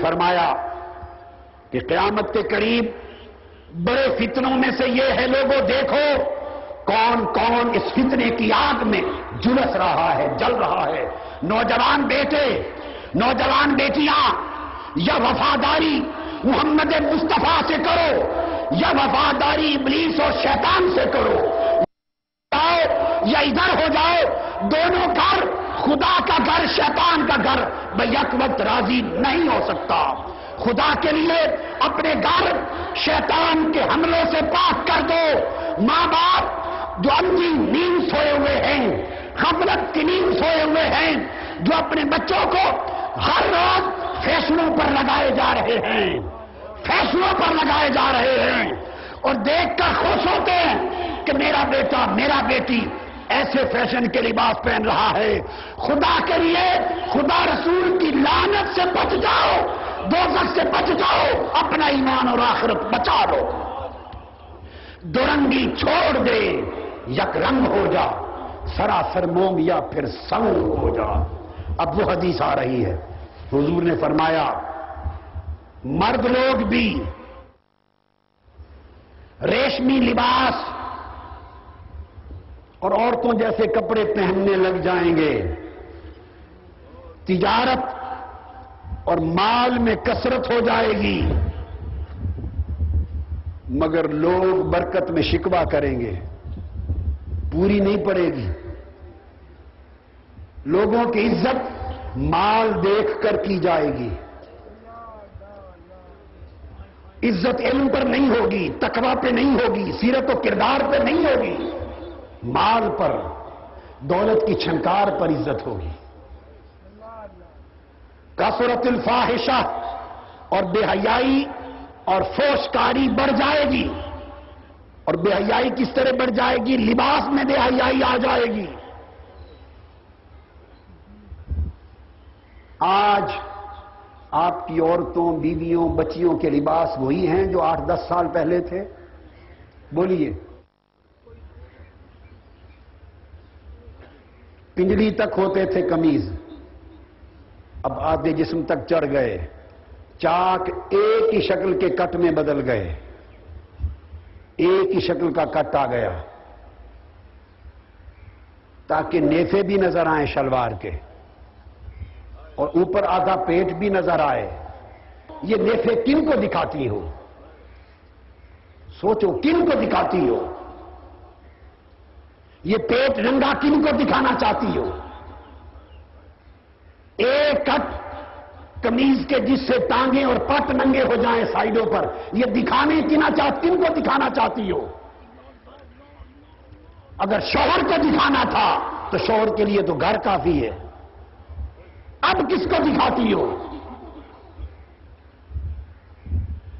فرمایا کہ قیامت کے قریب بڑے فتنوں میں سے یہ ہے، لوگوں دیکھو کون کون اس فتنے کی آگ میں جلس رہا ہے، جل رہا ہے۔ نوجوان بیٹے، نوجوان بیٹیاں، یا وفاداری محمد مصطفیٰ سے کرو یا وفاداری ابلیس اور شیطان سے کرو، یا ادھر ہو جاؤ، دونوں گھر، خدا کا گھر شیطان کا گھر بیک وقت راضی نہیں ہو سکتا۔ خدا کے لیے اپنے گھر شیطان کے حملوں سے پاک کر دو۔ ماں باپ جو اندھی نیند سوئے ہوئے ہیں، غفلت کی نیند سوئے ہوئے ہیں، جو اپنے بچوں کو ہر روز فیصلوں پر لگائے جا رہے ہیں، فیصلوں پر لگائے جا رہے ہیں، اور دیکھ کر خوش ہوتے ہیں کہ میرا بیٹا، میرا بیٹی ایسے فیشن کے لباس پہن رہا ہے۔ خدا کے لیے، خدا رسول کی لعنت سے بچ جاؤ، دوزخ سے بچ جاؤ، اپنا ایمان اور آخرت بچا لو۔ دورنگی چھوڑ دے، یک رنگ ہو جا، سراسر موم یا پھر سنگ ہو جا۔ اب وہ حدیث آ رہی ہے، حضور نے فرمایا مرد لوگ بھی ریشمی لباس اور عورتوں جیسے کپڑے پہننے لگ جائیں گے، تجارت اور مال میں کثرت ہو جائے گی، مگر لوگ برکت میں شکوہ کریں گے، پوری نہیں پڑے گی۔ لوگوں کی عزت مال دیکھ کر کی جائے گی، عزت علم پر نہیں ہوگی، تقوی پہ نہیں ہوگی، سیرت و کردار پہ نہیں ہوگی، مال پر، دولت کی چھنکار پر عزت ہوگی۔ کثرت الفاحشہ، اور بے حیائی اور فحش کاری بڑھ جائے گی۔ اور بے حیائی کس طرح بڑھ جائے گی؟ لباس میں بے حیائی آ جائے گی۔ آج آپ کی عورتوں، بیویوں، بچیوں کے لباس وہی ہیں جو 8-10 سال پہلے تھے؟ بولیے۔ پنجڑی تک ہوتے تھے قمیض، اب آدھے جسم تک چڑھ گئے، چاک ایک ہی شکل کے کٹ میں بدل گئے، ایک ہی شکل کا کٹ آ گیا تاکہ نیفے بھی نظر آئیں شلوار کے، اور اوپر آدھا پیٹ بھی نظر آئے۔ یہ نیفے کن کو دکھاتی ہو؟ سوچو، کن کو دکھاتی ہو؟ یہ پیٹ ننگا کن کو دکھانا چاہتی ہو؟ ایک کٹ قمیض کے جس سے ٹانگیں اور پٹ ننگے ہو جائیں سائیڈوں پر، یہ دکھانے کن کو دکھانا چاہتی ہو؟ اگر شوہر کو دکھانا تھا تو شوہر کے لیے تو گھر کافی ہے، اب کس کو دکھاتی ہو؟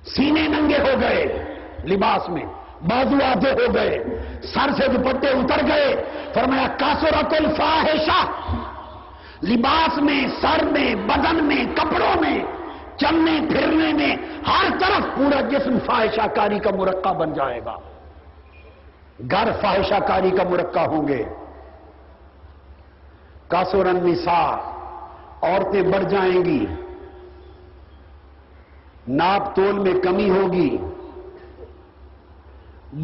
سینے ننگے ہو گئے لباس میں، بازو آدھے ہو گئے، سر سے دوپٹے اتر گئے۔ فرمایا کثرت الفاحشہ، لباس میں، سر میں، بدن میں، کپڑوں میں، چلنے پھرنے میں، ہر طرف پورا جسم فاحشہ کاری کا مرقع بن جائے گا، گھر فاحشہ کاری کا مرقع ہوں گے۔ کثر النساء، عورتیں بڑھ جائیں گی، ناپ تول میں کمی ہوگی،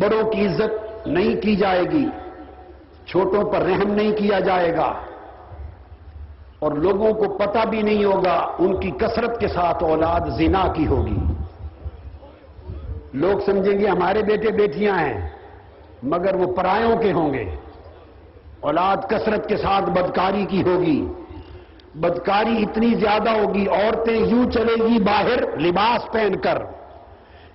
بڑوں کی عزت نہیں کی جائے گی، چھوٹوں پر رحم نہیں کیا جائے گا، اور لوگوں کو پتہ بھی نہیں ہوگا ان کی کثرت کے ساتھ اولاد زنا کی ہوگی۔ لوگ سمجھیں گے ہمارے بیٹے بیٹیاں ہیں، مگر وہ پرایوں کے ہوں گے۔ اولاد کثرت کے ساتھ بدکاری کی ہوگی، بدکاری اتنی زیادہ ہوگی، عورتیں یوں چلے گی باہر لباس پہن کر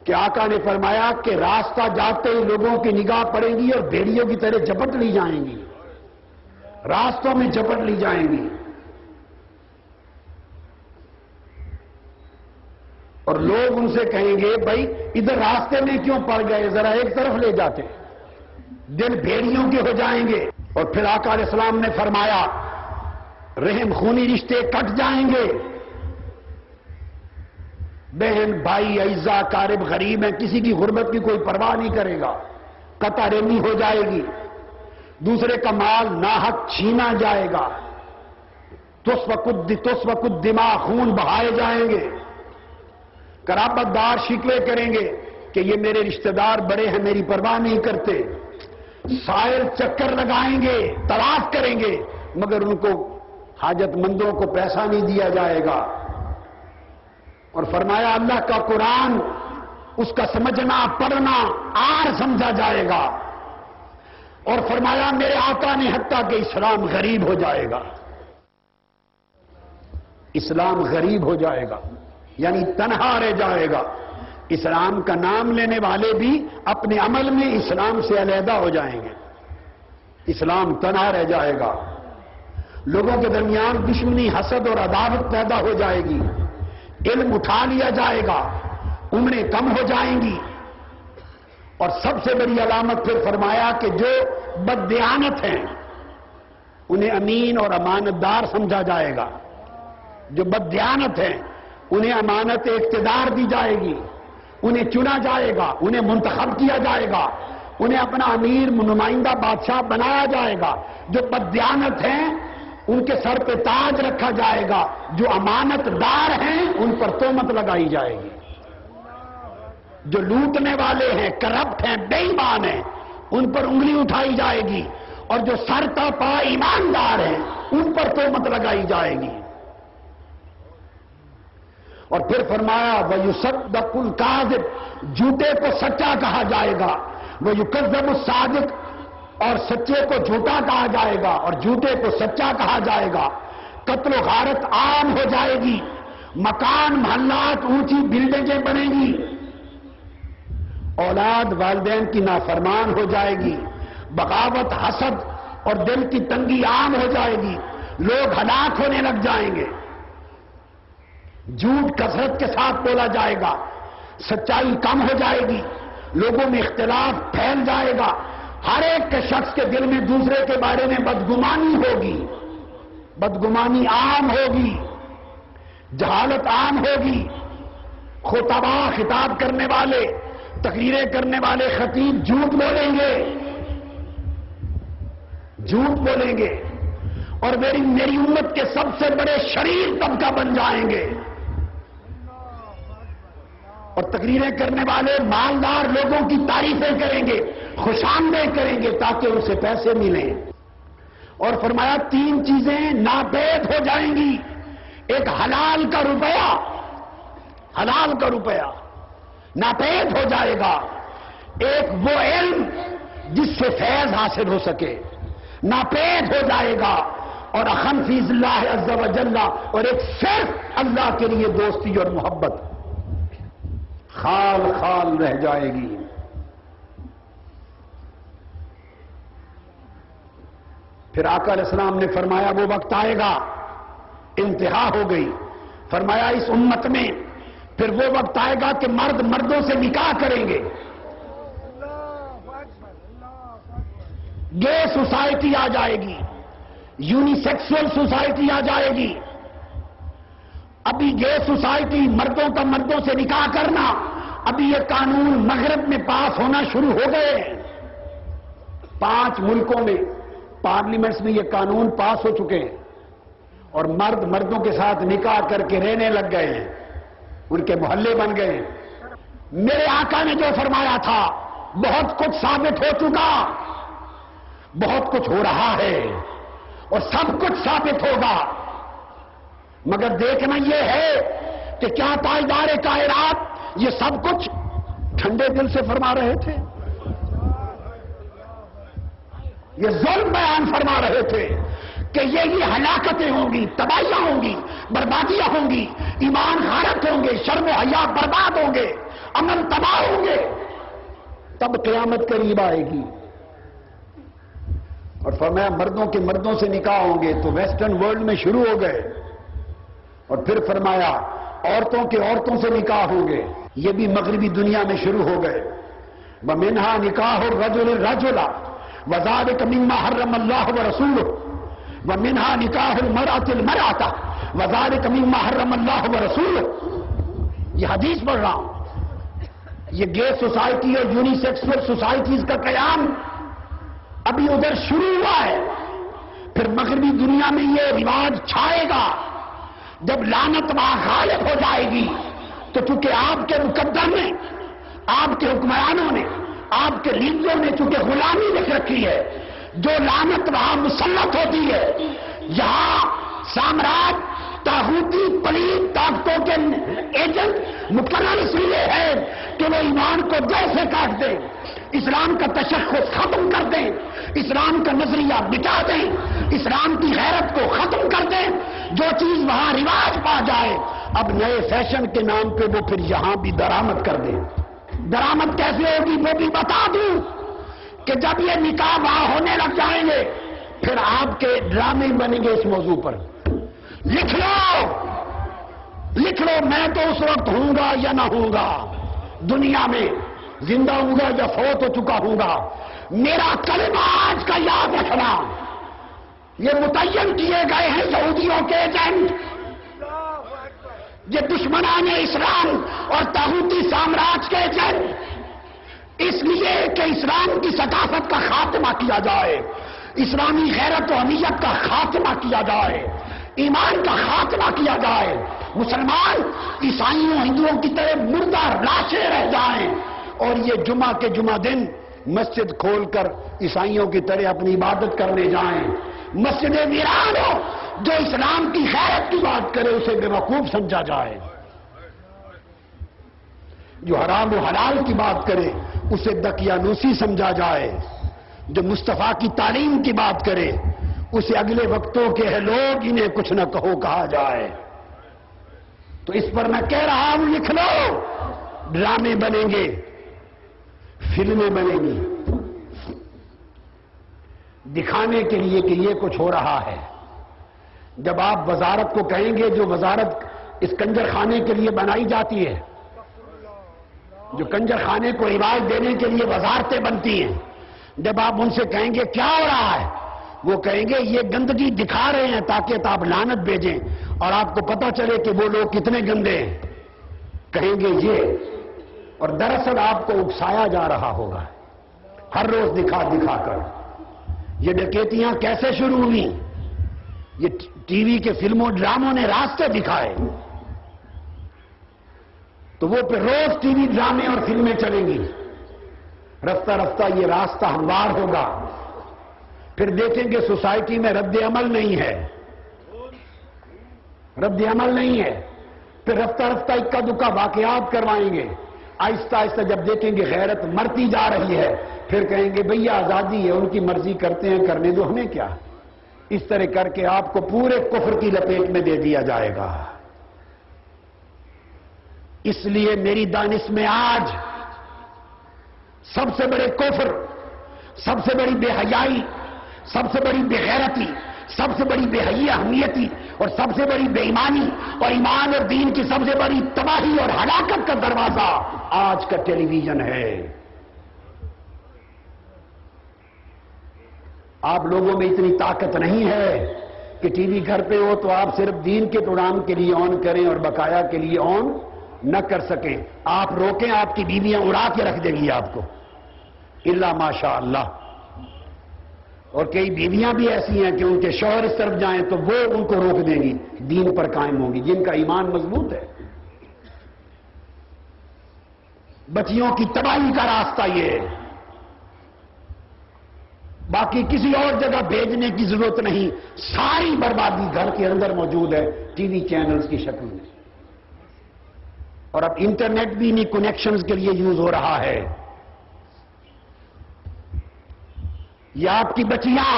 کہ آقا نے فرمایا کہ راستہ جاتے ہی لوگوں کی نگاہ پڑے گی اور بھیڑیوں کی طرح جھپٹ لی جائیں گی، راستوں میں جھپٹ لی جائیں گی، اور لوگ ان سے کہیں گے بھائی ادھر راستے میں کیوں پڑ گئے، ذرا ایک طرف لے جاتے، دل بھیڑیوں کے ہو جائیں گے۔ اور پھر آقا علیہ السلام نے فرمایا رحم خونی رشتے کٹ جائیں گے، بہن بھائی اعزا قارب غریب ہیں، کسی کی غربت کی کوئی پرواہ نہیں کرے گا، قطع رحمی ہو جائے گی، دوسرے کا مال ناحق چھینا جائے گا، تسفک الدماء، خون بہائے جائیں گے، قرابت دار شکوے کریں گے کہ یہ میرے رشتہ دار بڑے ہیں، میری پرواہ نہیں کرتے، سائر چکر لگائیں گے، طواف کریں گے، مگر ان کو حاجت مندوں کو پیسہ نہیں دیا جائے گا۔ اور فرمایا اللہ کا قرآن اس کا سمجھنا پڑھنا آر سمجھا جائے گا، اور فرمایا میرے آقا نے حتیٰ کہ اسلام غریب ہو جائے گا، اسلام غریب ہو جائے گا یعنی تنہا رہ جائے گا، اسلام کا نام لینے والے بھی اپنے عمل میں اسلام سے علیحدہ ہو جائیں گے، اسلام تنہا رہ جائے گا، لوگوں کے درمیان دشمنی حسد اور عداوت پیدا ہو جائے گی، علم اٹھا لیا جائے گا، عمریں کم ہو جائیں گی، اور سب سے بڑی علامت پھر فرمایا کہ جو بددیانت ہیں انہیں امین اور امانت دار سمجھا جائے گا، جو بددیانت ہیں انہیں امانت اقتدار دی جائے گی، انہیں چنا جائے گا، انہیں منتخب کیا جائے گا، انہیں اپنا امیر نمائندہ بادشاہ بنایا جائے گا، جو بددیانت ہیں ان کے سر پہ تاج رکھا جائے گا، جو امانت دار ہیں ان پر تہمت لگائی جائے گی، جو لوٹنے والے ہیں، کرپٹ ہیں، بے ایمان ہیں ان پر انگلی اٹھائی جائے گی، اور جو سر تا پا ایماندار ہیں ان پر تہمت لگائی جائے گی۔ اور پھر فرمایا وَيُصَدَّقُ الْكَاذِبُ، جھوٹے کو سچا کہا جائے گا، وَيُكَذَّبُ الصَّادِقُ، اور سچے کو جھوٹا کہا جائے گا اور جھوٹے کو سچا کہا جائے گا، قتل و غارت عام ہو جائے گی، مکان محلات اونچی بلڈنگیں بنیں گی، اولاد والدین کی نافرمان ہو جائے گی، بغاوت حسد اور دل کی تنگی عام ہو جائے گی، لوگ ہلاک ہونے لگ جائیں گے، جھوٹ کثرت کے ساتھ بولا جائے گا، سچائی کم ہو جائے گی، لوگوں میں اختلاف پھیل جائے گا، ہر ایک کے شخص کے دل میں دوسرے کے بارے میں بدگمانی ہوگی، بدگمانی عام ہوگی، جہالت عام ہوگی، خطباء خطاب کرنے والے، تقریریں کرنے والے خطیب جھوٹ بولیں گے، جھوٹ بولیں گے، اور میری امت کے سب سے بڑے شریر طبقہ بن جائیں گے، اور تقریریں کرنے والے مالدار لوگوں کی تعریفیں کریں گے، خوش آمدید کریں گے تاکہ ان سے پیسے ملیں، اور فرمایا 3 چیزیں ناپید ہو جائیں گی، ایک حلال کا روپیہ، حلال کا روپیہ ناپید ہو جائے گا، ایک وہ علم جس سے فیض حاصل ہو سکے ناپید ہو جائے گا، اور اخن فی اللہ عز و جل، اور ایک صرف اللہ کے لیے دوستی اور محبت خال خال رہ جائے گی۔ پھر آقا علیہ السلام نے فرمایا وہ وقت آئے گا، انتہا ہو گئی، فرمایا اس امت میں پھر وہ وقت آئے گا کہ مرد مردوں سے نکاح کریں گے، گے سوسائٹی آ جائے گی، یونی سیکسول سوسائٹی آ جائے گی، ابھی گے سوسائٹی مردوں کا مردوں سے نکاح کرنا، ابھی یہ قانون مغرب میں پاس ہونا شروع ہو گئے ہیں، 5 ملکوں میں پارلیمنٹس میں یہ قانون پاس ہو چکے ہیں، اور مرد مردوں کے ساتھ نکاح کر کے رہنے لگ گئے ہیں، ان کے محلے بن گئے ہیں۔ میرے آقا نے جو فرمایا تھا بہت کچھ ثابت ہو چکا، بہت کچھ ہو رہا ہے، اور سب کچھ ثابت ہوگا، مگر دیکھنا یہ ہے کہ کیا تاجدار کائنات یہ سب کچھ ٹھنڈے دل سے فرما رہے تھے؟ یہ ظلم بیان فرما رہے تھے کہ یہ ہلاکتیں ہوں گی، تباہیاں ہوں گی، بربادیاں ہوں گی، ایمان غارت ہوں گے، شرم و حیا برباد ہوں گے، امن تباہ ہوں گے، تب قیامت قریب آئے گی۔ اور فرمایا مردوں کے مردوں سے نکاح ہوں گے تو ویسٹرن ورلڈ میں شروع ہو گئے، اور پھر فرمایا عورتوں کے عورتوں سے نکاح ہوں گے، یہ بھی مغربی دنیا میں شروع ہو گئے، وَمِنْهَا نِكَاحُ الرَّجُلِ الرَّجُلَ وَذَلِكَ مِمَّا حَرَّمَ اللَّهُ وَرَسُولُهُ وَمِنْهَا نِكَاحُ الْمَرْأَةِ الْمَرْأَةَ وَذَلِكَ مِمَّا حَرَّمَ اللَّهُ وَرَسُولُهُ۔ یہ حدیث پڑھ رہا ہوں، یہ گے سوسائٹی اور یونی سیکسول سوسائٹیز کا قیام ابھی ادھر شروع ہوا ہے، پھر مغربی دنیا میں یہ رواج چھائے گا، جب لعنت وہاں غالب ہو جائے گی تو چونکہ آپ کے مقدر نے، آپ کے حکمرانوں نے، آپ کے لیڈروں نے چونکہ غلامی لکھ رکھی ہے، جو لعنت وہاں مسلط ہوتی ہے، یہاں سامراج طاغوتی پلید طاقتوں کے ایجنٹ مقرر اس لیے ہے کہ وہ ایمان کو جڑ سے کاٹ دیں، اسلام کا تشخص ختم کر دیں، اسلام کا نظریہ مٹا دیں، اسلام کی غیرت کو ختم کر دیں، جو چیز وہاں رواج پا جائے اب نئے فیشن کے نام پہ وہ پھر یہاں بھی درآمد کر دیں۔ درآمد کیسے ہوگی وہ بھی بتا دوں کہ جب یہ نکاح وہاں ہونے لگ جائیں گے پھر آپ کے ڈرامے بنیں گے اس موضوع پر۔ لکھ لو میں تو اس وقت ہوں گا یا نہ ہوں گا، دنیا میں زندہ ہوں گا یا فوت ہو چکا ہوں گا، میرا کلمہ آج کا یاد رکھنا، یہ متعین کیے گئے ہیں یہودیوں کے ایجنٹ، یہ دشمنان اسلام اور طاغوتی سامراج کے ایجنٹ، اس لیے کہ اسلام کی ثقافت کا خاتمہ کیا جائے، اسلامی غیرت و حمیت کا خاتمہ کیا جائے، ایمان کا خاتمہ کیا جائے، مسلمان عیسائیوں ہندوؤں کی طرح مردہ لاشیں رہ جائیں اور یہ جمعہ کے جمعہ دن مسجد کھول کر عیسائیوں کی طرح اپنی عبادت کرنے جائیں، مسجد ویران ہو، جو اسلام کی غیرت کی بات کرے اسے بیوقوف سمجھا جائے، جو حرام و حلال کی بات کرے اسے دقیانوسی سمجھا جائے، جو مصطفیٰ کی تعلیم کی بات کرے اسے اگلے وقتوں کے ہے لوگ انہیں کچھ نہ کہو کہا جائے۔ تو اس پر میں کہہ رہا ہوں لکھ لو، ڈرامے بنیں گے، فلمیں بنیں گی دکھانے کے لیے کہ یہ کچھ ہو رہا ہے۔ جب آپ وزارت کو کہیں گے، جو وزارت اس کنجر خانے کے لیے بنائی جاتی ہے، جو کنجر خانے کو رواج دینے کے لیے وزارتیں بنتی ہیں، جب آپ ان سے کہیں گے کیا ہو رہا ہے، وہ کہیں گے یہ گندگی دکھا رہے ہیں تاکہ آپ لعنت بھیجیں اور آپ کو پتہ چلے کہ وہ لوگ کتنے گندے ہیں، کہیں گے یہ، اور دراصل آپ کو اکسایا جا رہا ہوگا ہر روز دکھا دکھا کر۔ یہ ڈکیتیاں کیسے شروع ہوئی؟ یہ ٹی وی کے فلموں ڈراموں نے راستے دکھائے، تو وہ پھر روز ٹی وی ڈرامے اور فلمیں چلیں گی، رفتہ رفتہ یہ راستہ ہموار ہوگا، پھر دیکھیں گے سوسائٹی میں رد عمل نہیں ہے، رد عمل نہیں ہے، پھر رفتہ رفتہ اکا دکا واقعات کروائیں گے، آہستہ آہستہ جب دیکھیں گے غیرت مرتی جا رہی ہے پھر کہیں گے بھئی آزادی ہے، ان کی مرضی کرتے ہیں، کرنے دو، ہمیں کیا۔ اس طرح کر کے آپ کو پورے کفر کی لپیٹ میں دے دیا جائے گا۔ اس لیے میری دانش میں آج سب سے بڑے کفر، سب سے بڑی بے حیائی، سب سے بڑی بے غیرتی، سب سے بڑی بے حیائی اہمیتی اور سب سے بڑی بے ایمانی اور ایمان اور دین کی سب سے بڑی تباہی اور ہلاکت کا دروازہ آج کا ٹیلی ویژن ہے۔ آپ لوگوں میں اتنی طاقت نہیں ہے کہ ٹی وی گھر پہ ہو تو آپ صرف دین کے پروگرام کے لیے آن کریں اور بقایا کے لیے آن نہ کر سکیں، آپ روکیں آپ کی بیویاں اڑا کے رکھ دیں گی آپ کو، الا ماشاء اللہ۔ اور کئی بیویاں بھی ایسی ہیں کہ ان کے شوہر اس طرف جائیں تو وہ ان کو روک دیں گی، دین پر قائم ہوں گی، جن کا ایمان مضبوط ہے۔ بچیوں کی تباہی کا راستہ یہ ہے، باقی کسی اور جگہ بھیجنے کی ضرورت نہیں، ساری بربادی گھر کے اندر موجود ہے ٹی وی چینلز کی شکل میں، اور اب انٹرنیٹ بھی انہی کنیکشنز کے لیے یوز ہو رہا ہے۔ یہ آپ کی بچیاں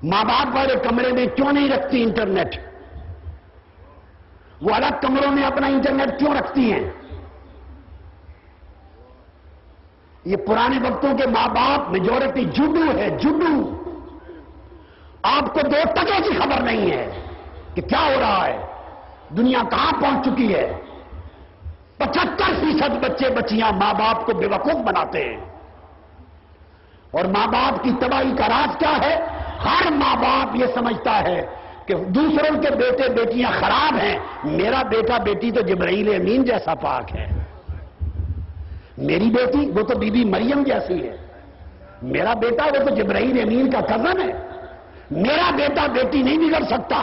ماں باپ والے کمرے میں کیوں نہیں رکھتی انٹرنیٹ؟ وہ الگ کمروں میں اپنا انٹرنیٹ کیوں رکھتی ہیں؟ یہ پرانے وقتوں کے ماں باپ میجورٹی جڈو ہے، جڈو، آپ کو 2 ٹکے کی خبر نہیں ہے کہ کیا ہو رہا ہے، دنیا کہاں پہنچ چکی ہے۔ 75% بچے بچیاں ماں باپ کو بے وقوف بناتے ہیں، اور ماں باپ کی تباہی کا راز کیا ہے؟ ہر ماں باپ یہ سمجھتا ہے کہ دوسروں کے بیٹے بیٹیاں خراب ہیں، میرا بیٹا بیٹی تو جبرائیل امین جیسا پاک ہے، میری بیٹی وہ تو بی بی مریم جیسی ہے، میرا بیٹا وہ تو جبرائیل امین کا کزن ہے، میرا بیٹا بیٹی نہیں بگڑ سکتا۔